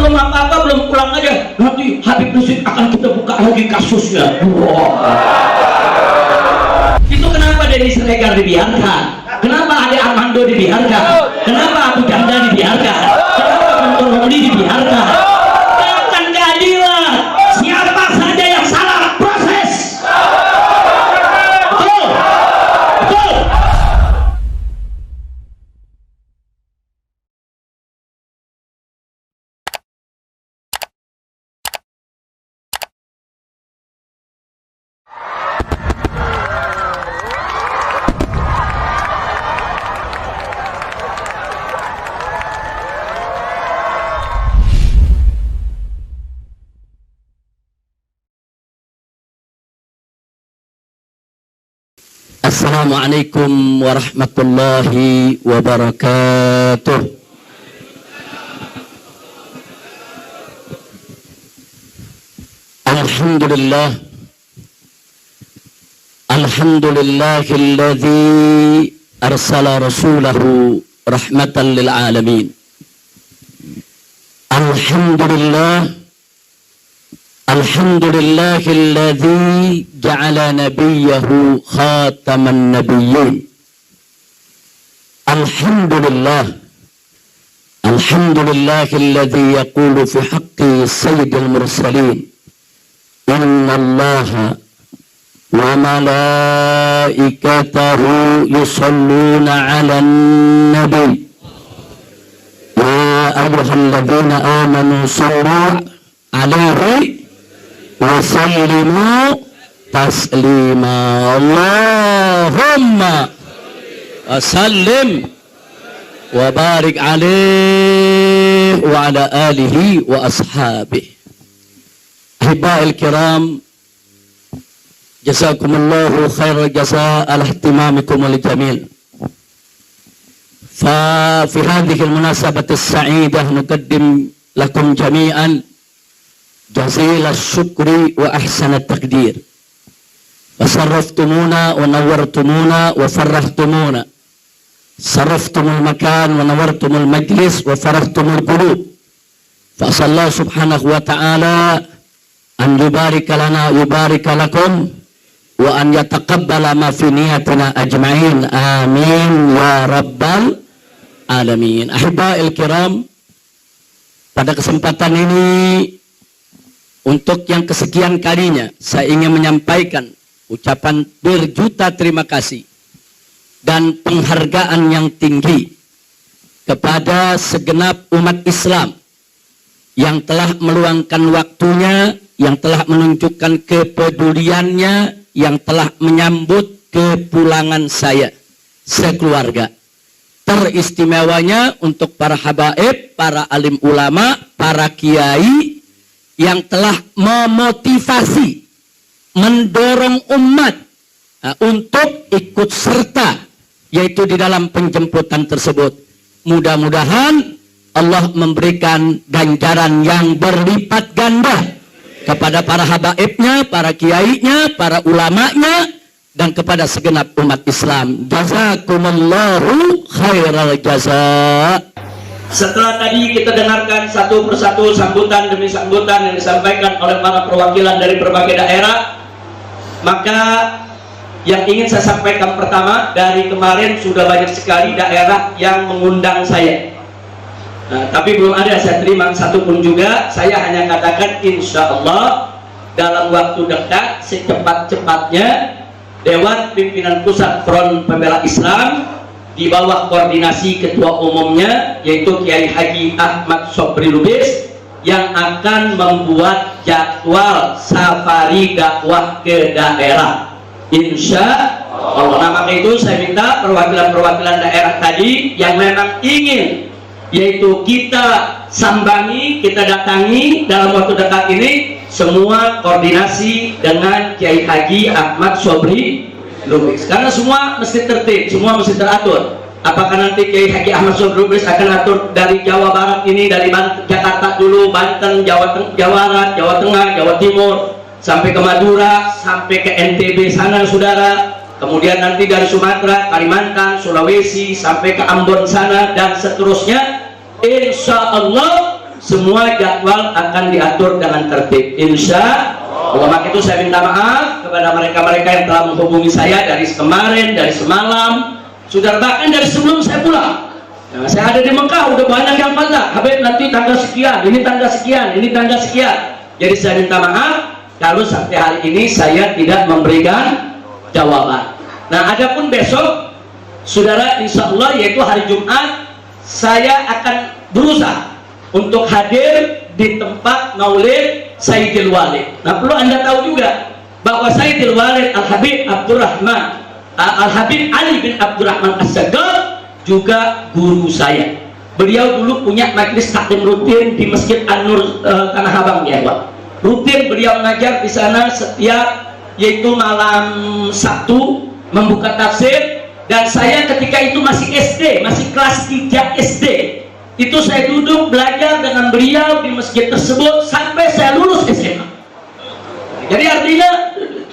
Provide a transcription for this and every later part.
belum apa-apa, belum pulang aja, nanti Habib Rizik akan kita buka lagi kasusnya. Itu kenapa Denny Siregar dibiarkan? Kenapa Ade Armando dibiarkan? Kenapa Abu Janda dibiarkan? Kenapa Guntur Romli dibiarkan? Akan keadilan. Siapa saja yang salah, proses. Betul. Betul. Assalamualaikum warahmatullahi wabarakatuh. Alhamdulillah. Alhamdulillahilladzi arsala rasulahu rahmatan lil alamin. Alhamdulillah. Alhamdulillahilladzi ja'ala nabiyahu khataman nabiyyin. Alhamdulillah. Alhamdulillahilladzi yaqulu fi haqqi sayyidil mursalin. Innallaha wa malaikatahu yusalluna 'alan nabi. Ya ayyuhalladzina amanu sallu 'alaihi wasallimu taslima. Allahumma sallim wa barik alaihi wa ala alihi wa ashabihi. Ahiba'il kiram, jazakumullahu khairal jazaa ala ihtimamikum wal jamil. Fa fi hadhihi al-munasabati as-sa'idah nuqaddim lakum jami'an جزيل الشكر وأحسن التقدير. فشرفتمونا ونورتمونا وفرحتمونا. صرفتم المكان ونورتم المجلس وفرحتم القلوب. فأسأل الله سبحانه وتعالى أن يبارك لنا ويبارك لكم وأن يتقبل ما في نيتنا أجمعين. آمين يا رب العالمين. Ahiba'il kiram, pada kesempatan ini untuk yang kesekian kalinya saya ingin menyampaikan ucapan berjuta terima kasih dan penghargaan yang tinggi kepada segenap umat Islam yang telah meluangkan waktunya, yang telah menunjukkan kepeduliannya, yang telah menyambut kepulangan saya sekeluarga. Teristimewanya untuk para habaib, para alim ulama, para kiai yang telah memotivasi, mendorong umat untuk ikut serta, yaitu di dalam penjemputan tersebut. Mudah-mudahan Allah memberikan ganjaran yang berlipat ganda kepada para habaibnya, para kiainya, para ulamanya, dan kepada segenap umat Islam. Jazakumullahu khairal jazaa. Setelah tadi kita dengarkan satu persatu sambutan demi sambutan yang disampaikan oleh para perwakilan dari berbagai daerah, maka yang ingin saya sampaikan pertama, dari kemarin sudah banyak sekali daerah yang mengundang saya. Nah, tapi belum ada saya terima satupun juga. Saya hanya katakan insya Allah dalam waktu dekat secepat-cepatnya Dewan Pimpinan Pusat Front Pembela Islam di bawah koordinasi ketua umumnya yaitu Kiai Haji Ahmad Sobri Lubis yang akan membuat jadwal safari dakwah ke daerah, insya Allah. Nah, maka itu saya minta perwakilan-perwakilan daerah tadi yang memang ingin, yaitu kita sambangi, kita datangi dalam waktu dekat ini, semua koordinasi dengan Kiai Haji Ahmad Sobri Lubis, karena semua mesti tertib, semua mesti teratur. Apakah nanti Kiai Haji Ahmad Sobri Lubis akan atur dari Jawa Barat ini, dari Jakarta dulu, Banten, Jawa Barat, Jawa Tengah, Jawa Timur, sampai ke Madura, sampai ke NTB sana saudara, kemudian nanti dari Sumatera, Kalimantan, Sulawesi, sampai ke Ambon sana, dan seterusnya. Insya Allah semua jadwal akan diatur dengan tertib, insya Allah. Maka itu saya minta maaf kepada mereka-mereka yang telah menghubungi saya dari kemarin, dari semalam, sudah bahkan dari sebelum saya pulang. Nah, saya ada di Mekah, udah banyak yang kontak, Habib nanti tanggal sekian, ini tanggal sekian, ini tanggal sekian. Jadi saya minta maaf kalau sampai hari ini saya tidak memberikan jawaban. Nah, adapun besok, saudara, insya Allah yaitu hari Jumat, saya akan berusaha untuk hadir di tempat maulid Sayyidil Walid. Nah, perlu Anda tahu juga bahwa Sayyidil Walid Al-Habib Abdurrahman Al-Habib Ali bin Abdurrahman As-Sagaf juga guru saya. Beliau dulu punya majelis taklim rutin di Masjid An-Nur Tanah Abang, ya Pak. Rutin beliau mengajar di sana setiap yaitu malam Sabtu membuka tafsir, dan saya ketika itu masih SD, masih kelas 3 SD. Itu saya duduk belajar dengan beliau di masjid tersebut sampai saya lulus SMA. Jadi artinya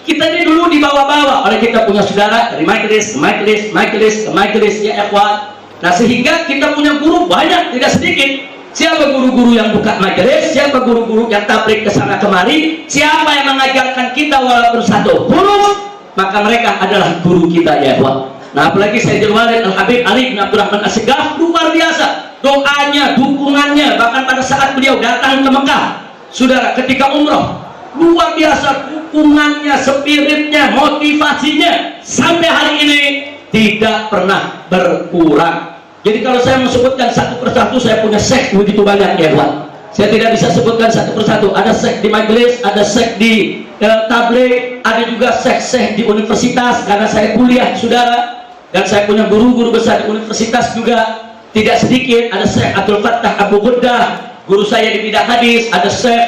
kita ini dulu dibawa-bawa oleh kita punya saudara dari majelis ke majelis, majelis ke majelis, ya ikhwan. Nah, sehingga kita punya guru banyak, tidak sedikit. Siapa guru-guru yang buka majelis, siapa guru-guru yang tablik ke sana kemari, siapa yang mengajarkan kita walaupun satu huruf, maka mereka adalah guru kita, ya ikhwan. Nah, apalagi Sayyidul Walid Al-Habib Ali bin Abdurrahman As-Sagaf, luar biasa doanya, dukungannya, bahkan pada saat beliau datang ke Mekah, saudara, ketika umroh, luar biasa dukungannya, spiritnya, motivasinya sampai hari ini tidak pernah berkurang. Jadi kalau saya menyebutkan satu persatu, saya punya sek begitu banyak, ya Pak. Saya tidak bisa sebutkan satu persatu. Ada sek di majelis, ada sek di tabligh, ada juga sek-sek di universitas karena saya kuliah, saudara, dan saya punya guru-guru besar di universitas juga tidak sedikit. Ada Syekh Abdul Fattah Abu Ghuddah, guru saya di bidang hadis. Ada Syekh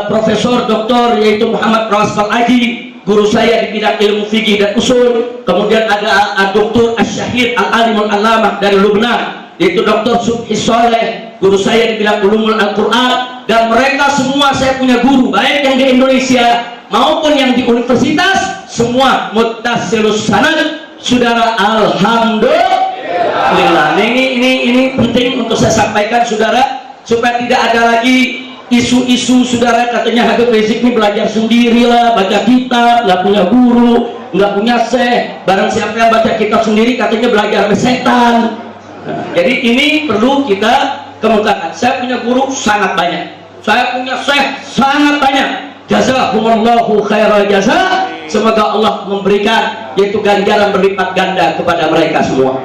Profesor Doktor yaitu Muhammad Rawasfal Aji, guru saya di bidang ilmu fikih dan usul. Kemudian ada Dr. Asy-Syahid Al-Alimul Allamah dari Lubnan, yaitu Dr. Subhi Soleh, guru saya di bidang ulumul Al-Quran. Dan mereka semua saya punya guru, baik yang di Indonesia maupun yang di universitas, semua muttasilus sanad, saudara. Alhamdulillah. Ini penting untuk saya sampaikan, saudara, supaya tidak ada lagi isu-isu, saudara, katanya Habib Rizik ini belajar sendirilah, baca kitab, nggak punya guru, nggak punya syekh. Barang siapa yang baca kitab sendiri katanya belajar sama setan. Nah, jadi ini perlu kita kemukakan. Saya punya guru sangat banyak, saya punya syekh sangat banyak. Jazakumullahu khairal jazaa. Semoga Allah memberikan yaitu ganjaran berlipat ganda kepada mereka semua.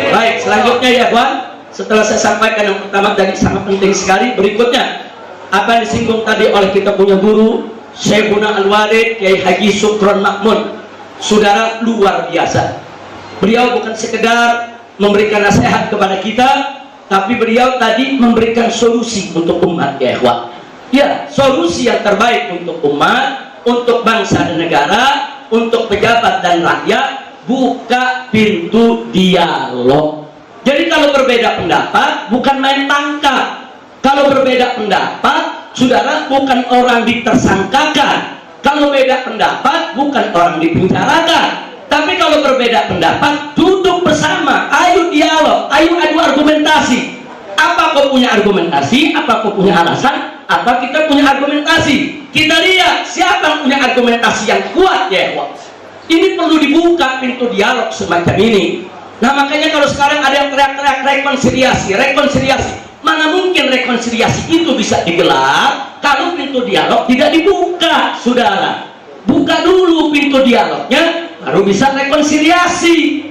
Baik, selanjutnya ya kawan, setelah saya sampaikan yang pertama tadi sangat penting sekali, berikutnya apa yang disinggung tadi oleh kita punya guru Syekhuna Al-Walid Kiai Haji Sukron Makmun, saudara, luar biasa. Beliau bukan sekedar memberikan nasihat kepada kita, tapi beliau tadi memberikan solusi untuk umat, ya ikhwan. Ya, solusi yang terbaik untuk umat, untuk bangsa dan negara, untuk pejabat dan rakyat. Buka pintu dialog. Jadi kalau berbeda pendapat bukan main tangkap. Kalau berbeda pendapat, saudara, bukan orang ditersangkakan. Kalau beda pendapat bukan orang dipenjarakan. Tapi kalau berbeda pendapat, duduk bersama, ayo dialog, ayo adu argumentasi. Apa kau punya argumentasi, apa kau punya alasan, apa kita punya argumentasi. Kita lihat siapa yang punya argumentasi yang kuat, ya Allah. Ini perlu dibuka pintu dialog semacam ini. Nah, makanya kalau sekarang ada yang teriak-teriak rekonsiliasi, rekonsiliasi, mana mungkin rekonsiliasi itu bisa digelar kalau pintu dialog tidak dibuka, saudara. Buka dulu pintu dialognya, baru bisa rekonsiliasi.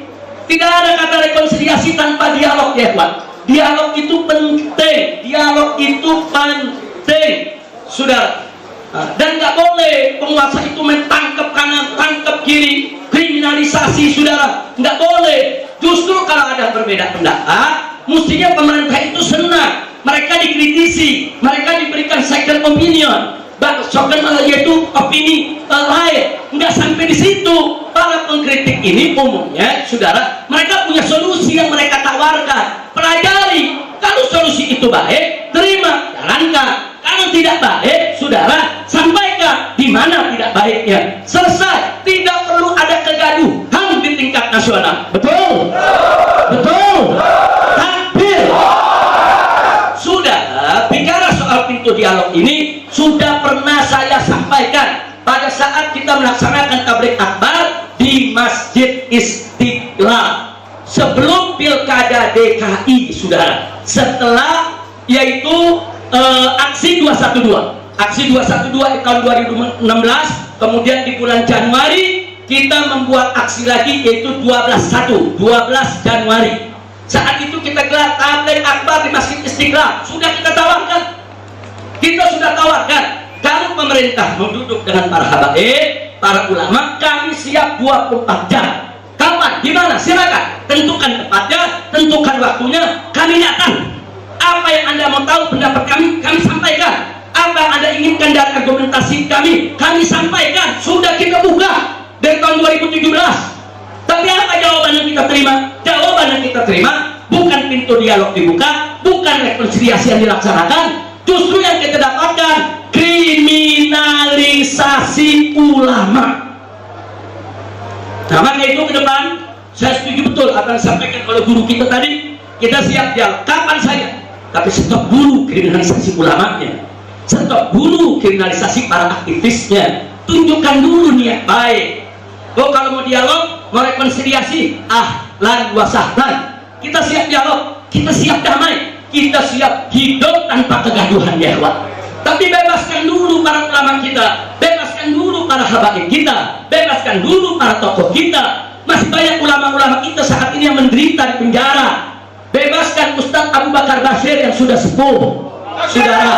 Tidak ada kata rekonsiliasi tanpa dialog, ya Pak. Dialog itu penting, dialog itu penting, saudara. Dan nggak boleh penguasa itu main tangkap kanan, tangkap kiri, kriminalisasi, saudara. Nggak boleh. Justru kalau ada berbeda pendapat, mestinya pemerintah itu senang, mereka dikritisi, mereka diberikan second opinion, yaitu opini lain. Nggak sampai di situ. Para pengkritik ini umumnya, saudara, mereka punya solusi yang mereka tawarkan. Pelajari. Kalau solusi itu baik, terima, jalankan. Kalau tidak baik, saudara, sampaikan di mana tidak baiknya. Selesai. Tidak perlu ada kegaduhan di tingkat nasional. Betul? Betul? Takbir. Saudara, bicara pintu dialog ini sudah pernah saya sampaikan pada saat kita melaksanakan tabligh akbar di Masjid Istiqlal sebelum Pilkada DKI, saudara. Setelah yaitu aksi 212. Aksi 212 di tahun 2016, kemudian di bulan Januari kita membuat aksi lagi yaitu 12 Januari. Saat itu kita gelar tabligh akbar di Masjid Istiqlal. Sudah kita tawarkan. Kita sudah tawarkan kalau pemerintah mau duduk dengan para habaib, para ulama, kami siap 24 jam. Kapan? Di mana? Silakan. Tentukan tempatnya, tentukan waktunya, kami datang. Apa yang Anda mau tahu pendapat kami sampaikan. Apa yang Anda inginkan dari argumentasi kami sampaikan. Sudah kita buka dari tahun 2017. Tapi apa jawaban yang kita terima? Jawaban yang kita terima bukan pintu dialog dibuka, bukan rekonsiliasi yang dilaksanakan. Justru yang kita dapatkan kriminalisasi ulama. Nah, maka itu ke depan saya setuju betul apa yang disampaikan oleh guru kita tadi. Kita siap dialog kapan saja, tapi stop dulu kriminalisasi ulamanya, stop dulu kriminalisasi para aktivisnya. Tunjukkan dulu niat baik. Oh, kalau mau dialog, mau rekonsiliasi, ahlan wa sahlan. Kita siap dialog, kita siap damai, kita siap hidup tanpa kegaduhan, ya kawan. Tapi bebaskan dulu para ulama kita, bebaskan dulu para habaib kita, bebaskan dulu para tokoh kita. Masih banyak ulama-ulama kita saat ini yang menderita di penjara. Bebaskan Ustadz Abu Bakar Bashir yang sudah sepuh, saudara.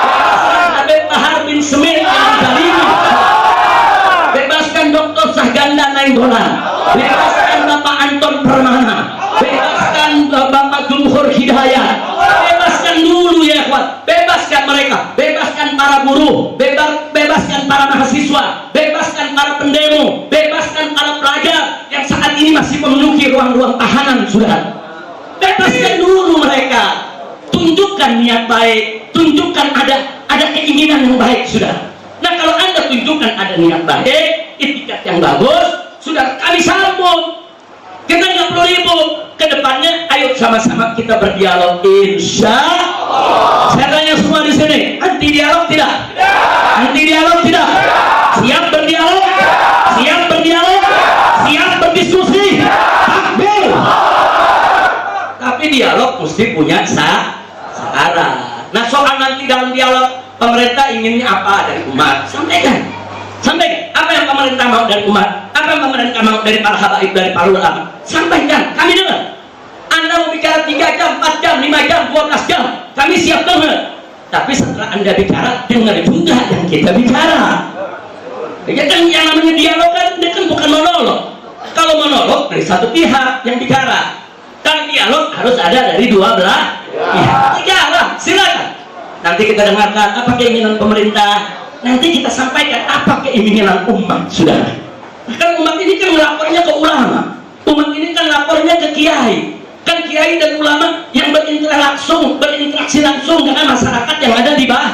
Bebaskan Habib Bahar bin Smith yang dizalimi. Bebaskan Dr. Sahganda Nainggolan. Bebaskan Bapak Anton Permana. Bebaskan Bapak Jumhur Hidayat. Bebaskan dulu, ya kawan. Bebaskan mereka. Bebaskan para buruh. Bebaskan para mahasiswa. Bebaskan para pendemo. Bebaskan para pelajar yang saat ini masih memenuhi ruang-ruang tahanan, saudara. Bebaskan dulu mereka. Tunjukkan niat baik. Tunjukkan ada keinginan yang baik, saudara. Nah, kalau Anda tunjukkan ada niat baik, itikat yang bagus, sudah kami sambut. Kita nggak perlu ribut. Kedepannya, ayo sama-sama kita berdialog. Insya Allah. Saya tanya semua di sini, anti dialog tidak? Anti dialog tidak? Siap berdialog? Siap berdialog? Siap berdiskusi? Takbir. Tapi dialog mesti punya syarat. Nah, soal nanti dalam dialog pemerintah inginnya apa dari umat, sampaikan apa yang pemerintah mau dari umat, apa yang pemerintah mau dari para habaib, dari para ulama, sampaikan, kami dengar. Anda mau bicara 3 jam, 4 jam, 5 jam, 12 jam, kami siap dengar. Tapi setelah Anda bicara, dengar juga yang kita bicara. Ya kan, yang namanya dialog kan bukan monolog. Kalau monolog dari satu pihak yang bicara, kalau dialog harus ada dari dua belah pihak. Bicara, silakan. Nanti kita dengarkan apa keinginan pemerintah, nanti kita sampaikan apa keinginan umat, saudara. Kan umat ini kan melapornya ke ulama, umat ini kan lapornya ke kiai, kan kiai dan ulama yang berinteraksi langsung dengan masyarakat yang ada di bawah.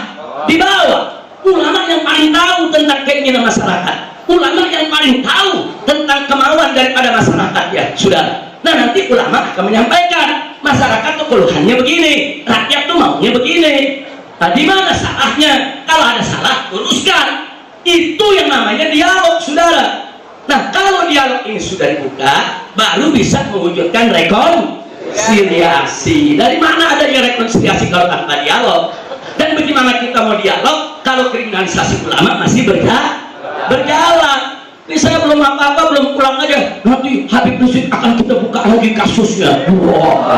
Ulama yang paling tahu tentang keinginan masyarakat, ulama yang paling tahu tentang kemauan daripada masyarakat, ya saudara. Nah, nanti ulama akan menyampaikan masyarakat tuh keluhannya begini, rakyat tuh maunya begini. Nah, di mana salahnya? Kalau ada salah, luruskan. Itu yang namanya dialog, saudara. Nah, kalau dialog ini sudah dibuka, baru bisa mewujudkan rekonsiliasi. Dari mana adanya rekonsiliasi kalau tanpa dialog? Dan bagaimana kita mau dialog kalau kriminalisasi ulama masih berjalan? Ini saya belum apa-apa, belum pulang aja. Nanti Habib Rizik akan kita buka lagi kasusnya. Wow.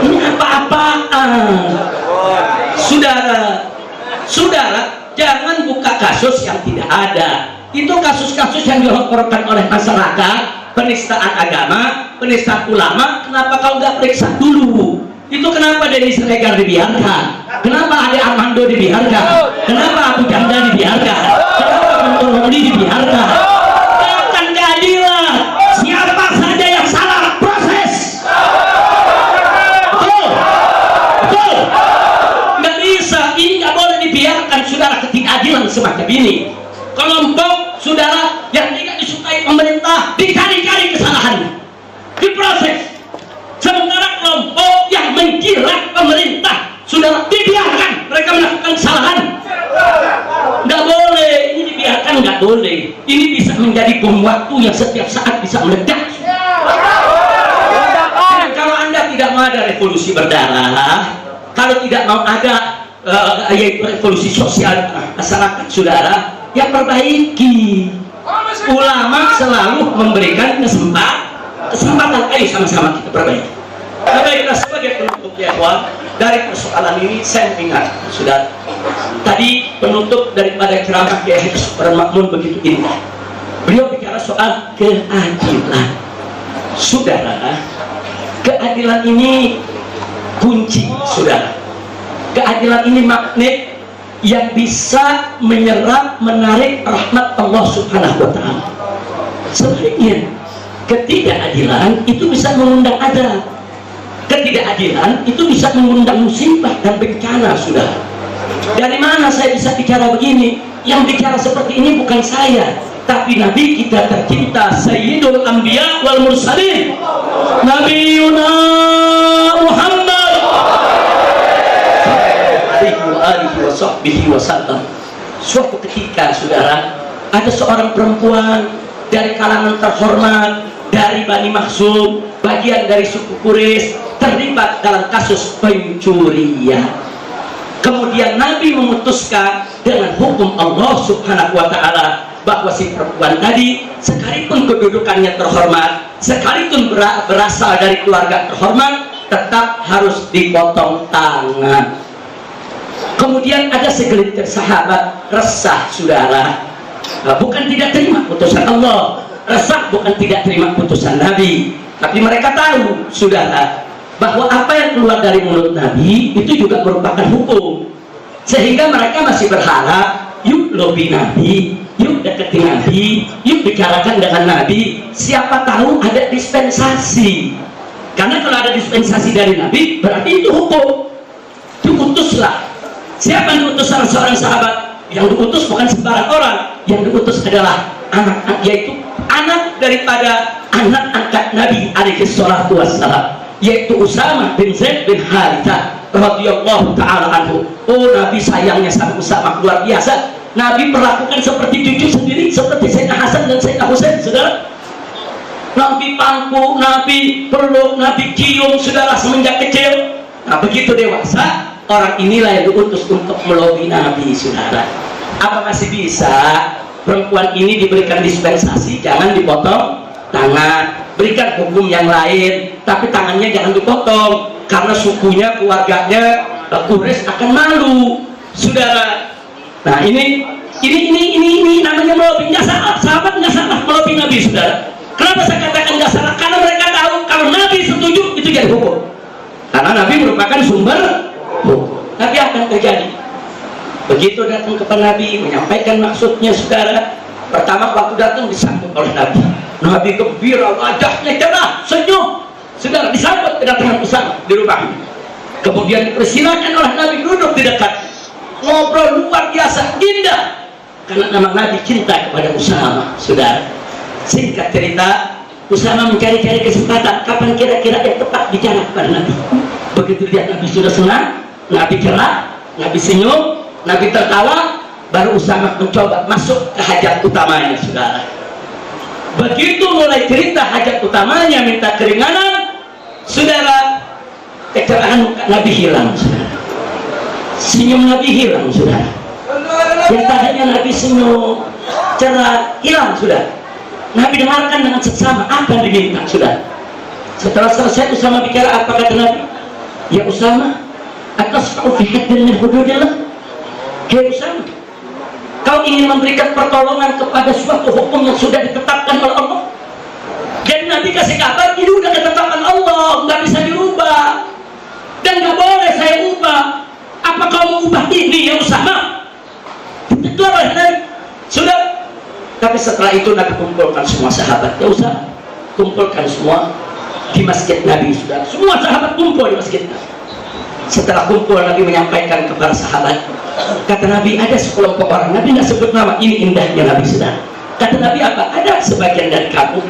Ini apa-apaan? Saudara, jangan buka kasus yang tidak ada. Itu kasus-kasus yang dilaporkan oleh masyarakat, penistaan agama, penistaan ulama. Kenapa kau nggak periksa dulu? Itu kenapa Denny Siregar dibiarkan? Kenapa Ade Armando dibiarkan? Kenapa Abu Janda dibiarkan? Kenapa Guntur Romli dibiarkan? Bukan keadilan. Siapa saja yang salah, proses. Betul. Nggak bisa, ini nggak boleh dibiarkan, saudara, ketidakadilan semacam ini. Kelompok saudara yang tidak disukai pemerintah dicari-cari kesalahannya, diproses. Sementara kelompok yang menjilat pemerintah ini bisa menjadi bom waktu yang setiap saat bisa meledak. Dan kalau Anda tidak mau ada revolusi berdarah, kalau tidak mau ada yaitu revolusi sosial masyarakat, saudara, ya perbaiki. Ulama selalu memberikan kesempatan. Ayo sama-sama kita perbaiki. Baiklah, sebagai penutup ya kawan, dari persoalan ini saya ingat, saudara, tadi penutup daripada ceramah Kiai Haji Makmun begitu indah. Beliau bicara soal keadilan. Saudara, keadilan ini kunci, saudara. Keadilan ini magnet yang bisa menyerap, menarik rahmat Allah Subhanahu wa Ta'ala. Sebaliknya, ketidakadilan itu bisa mengundang adab. Ketidakadilan itu bisa mengundang musibah dan bencana, saudara. Dari mana saya bisa bicara begini? Yang bicara seperti ini bukan saya, tapi Nabi kita tercinta, Sayyidul Anbiya wal Mursalin, Nabi Yuna Muhammad alaihi wasallam. Suatu ketika, saudara, ada seorang perempuan dari kalangan terhormat dari Bani Makhzum, bagian dari suku Quraisy, terlibat dalam kasus pencurian. Kemudian Nabi memutuskan dengan hukum Allah Subhanahu wa Ta'ala bahwa si perempuan tadi, sekalipun kedudukannya terhormat, sekalipun berasal dari keluarga terhormat, tetap harus dipotong tangan. Kemudian ada segelintir sahabat resah, saudara, bukan tidak terima putusan Allah, resah bukan tidak terima putusan Nabi, tapi mereka tahu, saudara, bahwa apa yang keluar dari mulut Nabi itu juga merupakan hukum, sehingga mereka masih berharap, yuk lobby Nabi, yuk deketi Nabi, yuk bicarakan dengan Nabi, siapa tahu ada dispensasi. Karena kalau ada dispensasi dari Nabi berarti itu hukum. Diutuslah. Siapa yang diutus salah seorang sahabat? Yang diutus bukan sembarang orang, yang diutus adalah anak, yaitu anak daripada anak angkat Nabi alaihi salatu wassalam, yaitu Usamah bin Zaid bin Harithah radhiyallahu ta'ala anhu. Oh, Nabi sayangnya sama Usamah luar biasa. Nabi perlakukan seperti cucu sendiri, seperti Sayyidina Hasan dan Sayyidina Husain, saudara. Nabi pangku, Nabi peluk, Nabi cium, saudara, semenjak kecil. Nah, begitu dewasa, orang inilah yang diutus untuk melobi Nabi, saudara. Apa masih bisa perempuan ini diberikan dispensasi, jangan dipotong tangan, berikan hukum yang lain, tapi tangannya jangan dipotong, karena sukunya, keluarganya Quraisy akan malu, saudara. Nah, ini namanya melobi. Nggak salah, sahabat nggak salah melobi Nabi, saudara. Kenapa saya katakan nggak salah? Karena mereka tahu kalau Nabi setuju itu jadi hukum, karena Nabi merupakan sumber hukum. Tapi akan terjadi. Begitu datang kepada Nabi menyampaikan maksudnya, saudara, pertama waktu datang disambut oleh Nabi. Nabi gembira, wajahnya cerah, senyum, saudara, disambut kedatangan Usamah di rumah. Kemudian dipersilakan oleh Nabi duduk di dekat, ngobrol luar biasa indah, karena nama Nabi cinta kepada Usamah, saudara. Singkat cerita, Usamah mencari-cari kesempatan kapan kira-kira yang tepat bicara kepada Nabi. Begitu lihat Nabi sudah senang, Nabi cerah, Nabi senyum, Nabi tertawa, baru Usamah mencoba masuk ke hajat utamanya, saudara. Begitu mulai cerita hajat utamanya, minta keringanan, saudara, kecerahan Nabi hilang, saudara. Senyum Nabi hilang, saudara. Yang tadinya Nabi senyum, cerah, hilang, saudara. Nabi dengarkan dengan seksama apa yang diminta, saudara. Setelah selesai Usamah bicara, apa kata Nabi? Ya Usamah, atasfa'u fi haddin min hududillah. Ya Usamah, kau ingin memberikan pertolongan kepada suatu hukum yang sudah ditetapkan oleh Allah. Jadi Nabi kasih kabar, ini udah ketetapan Allah, nggak bisa dirubah dan nggak boleh saya ubah. Apa kau mau ubah ini, ya Usamah? Itu oleh Nabi, sudah. Tapi setelah itu Nabi kumpulkan semua sahabat. Ya Usamah, kumpulkan semua di masjid Nabi, sudah. Semua sahabat kumpul di masjid Nabi. Setelah kumpul, Nabi menyampaikan kepada sahabat, kata Nabi, ada sekelompok orang, Nabi nggak sebut nama, ini indahnya Nabi, sudah. Kata Nabi apa? Ada sebagian dari kamu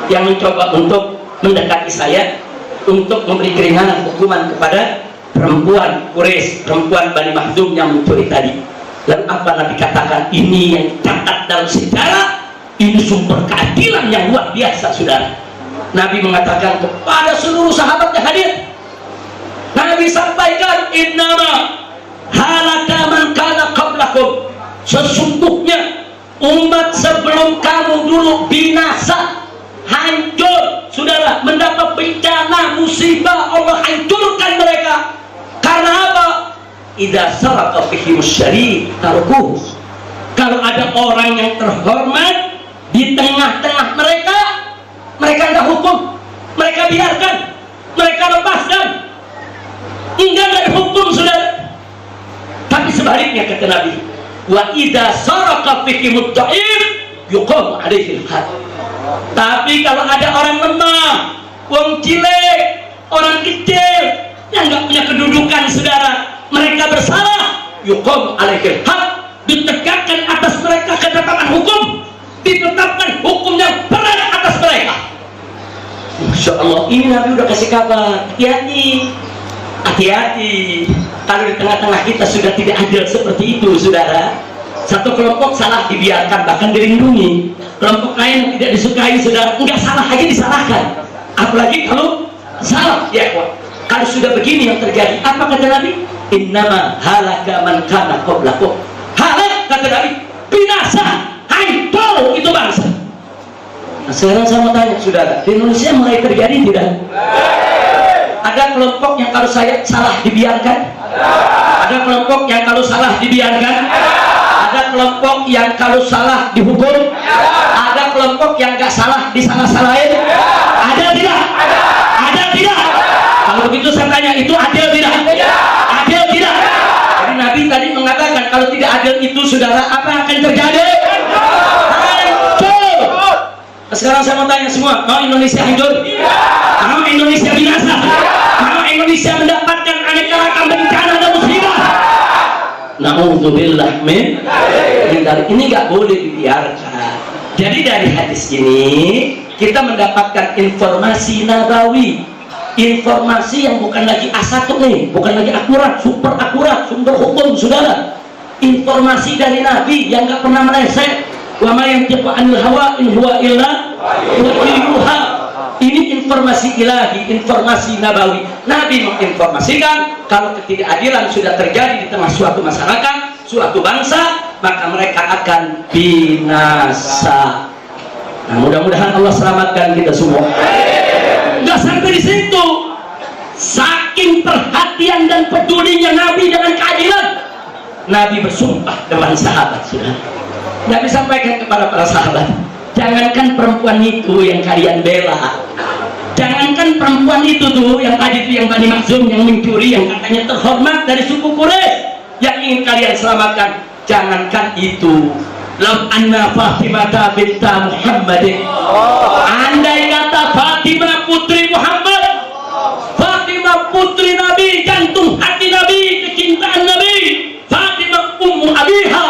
yang mencoba untuk mendekati saya, untuk memberi keringanan hukuman kepada perempuan Quraisy, perempuan Bani Makhzum yang mencuri tadi. Lalu apa Nabi katakan? Ini yang catat dalam sejarah Ini sumber keadilan yang luar biasa, saudara. Nabi mengatakan kepada seluruh sahabat yang hadir, Nabi sampaikan, innama halaka man kana qablakum, sesungguhnya umat sebelum kamu dulu binasa, hancur, saudara, mendapat bencana, musibah, Allah hancurkan mereka. Karena apa? Idza saraka fihim syarif tarkuh. Kalau ada orang yang terhormat di tengah-tengah mereka, mereka tidak hukum, mereka biarkan, mereka lepaskan, enggak hukum, saudara. Tapi sebaliknya kata Nabi, wa idza saraka fihim dhaif yuqam alaihi al-had. Tapi kalau ada orang lemah, wong cilik, orang kecil yang nggak punya kedudukan, saudara, mereka bersalah, yuqam alaihi al-had, ditegakkan atas mereka ketetapan hukum, ditetapkan hukum yang berat atas mereka. Masya Allah, ini Nabi udah kasih kabar, hati-hati, hati-hati. Kalau di tengah-tengah kita sudah tidak adil seperti itu, saudara. Satu kelompok salah dibiarkan, bahkan dilindungi. Kelompok lain yang tidak disukai, saudara, enggak salah aja disalahkan. Apalagi kalau salah, ya kuat. Kalau sudah begini yang terjadi, apa kata Nabi? Innama halaka man kana qablakum. Halak, kata Nabi, binasa, hancur itu bangsa. Nah, sekarang saya mau tanya, saudara, di Indonesia mulai terjadi tidak? Ada kelompok yang kalau saya salah dibiarkan? Ada kelompok yang kalau salah dibiarkan? Ada kelompok yang kalau salah dihukum? Ada kelompok yang gak salah disalah-salahin? Ada tidak? Ada tidak? Kalau begitu saya tanya, itu adil tidak? Adil tidak? Jadi Nabi tadi mengatakan kalau tidak adil itu, saudara, apa yang akan terjadi? Hancur. Sekarang saya mau tanya semua, mau Indonesia hancur? Mau Indonesia binasa? Mau Indonesia mendapatkan aneka ragam bencana dan musibah? Na'udzubillah min dzalik. Ini nggak boleh dibiarkan. Jadi dari hadis ini kita mendapatkan informasi nabawi, informasi yang bukan lagi A1 nih, bukan lagi akurat, super akurat, sumber hukum, saudara. Informasi dari Nabi yang nggak pernah meleset. Wa ma yantiqu 'anil hawa in huwa illa wahyuha. Ini informasi ilahi, informasi nabawi. Nabi menginformasikan kalau ketidakadilan sudah terjadi di tengah suatu masyarakat, suatu bangsa, maka mereka akan binasa. Nah, mudah-mudahan Allah selamatkan kita semua. Nggak sampai di situ. Saking perhatian dan pedulinya Nabi dengan keadilan, Nabi bersumpah dengan sahabat, sudah. Nabi sampaikan kepada para sahabat, jangankan perempuan itu yang kalian bela, jangankan perempuan itu tuh yang tadi itu yang Bani Makhzum yang mencuri, yang katanya terhormat dari suku Quraisy, yang ingin kalian selamatkan, jangankan itu. Lam anna Fatimah binta Muhammadin, andai kata Fatimah putri Muhammad, Fatimah putri Nabi, jantung hati Nabi, kecintaan Nabi, Fatimah ummu abiha.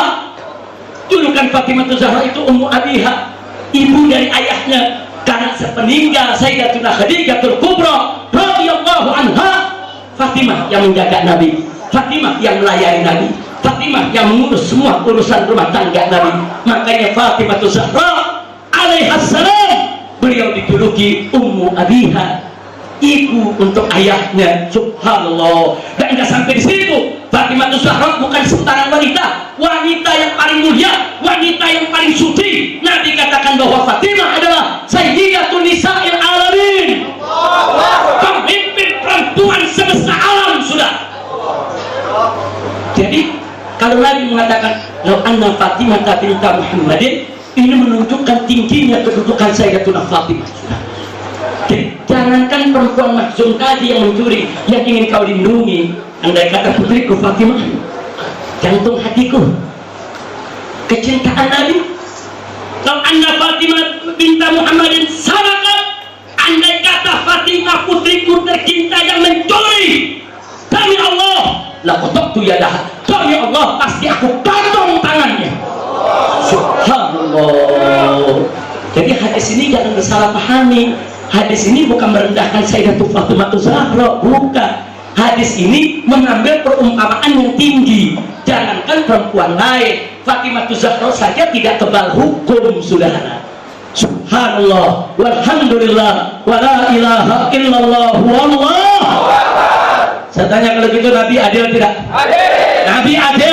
Dulu kan Fatimah Zahra itu ummu abiha, ibu dari ayahnya, karena sepeninggal Sayyidatuna Khadijatul Kubra radhiyallahu anha. Fatimah yang menjaga Nabi, Fatimah yang melayani Nabi, Fatimah yang mengurus semua urusan rumah tangga Nabi. Makanya Fatimah Zahra alaihassalam, beliau dijuluki ummu abiha, ibu untuk ayahnya. Subhanallah. Dan nggak sampai di situ, Fatimah Zahra bukan sembarang wanita, wanita yang paling mulia, wanita yang paling suci. Nabi katakan bahwa Fatimah adalah sayyidatun nisa'il alamin, pemimpin perempuan semesta alam, sudah. Jadi kalau Nabi mengatakan law anna Fatimah binta Muhammadin, ini menunjukkan tingginya kedudukan Sayyidatuna Fatimah, sudah. Jangankan perempuan Makhzum tadi yang mencuri, yang ingin kau lindungi, andai kata putriku Fatimah, jantung hatiku, kecintaan Nabi. Kalau anda Fatimah binta Muhammadin sarakat, andai kata Fatimah putriku tercinta yang mencuri, demi Allah, laqattu yadaha, demi Allah pasti aku potong tangannya. Subhanallah. Jadi hadis ini jangan disalahpahami. Hadis ini bukan merendahkan Sayyidatuna Fatimah Zahra, bukan. Hadis ini mengambil perumpamaan yang tinggi. Jangankan perempuan lain, Fatimah Zahra saja tidak tebal hukum, saudara. Subhanallah, walhamdulillah, wala ilaha illallah, wallah. Saya tanya, kalau gitu Nabi adil tidak? Adil. Nabi adil.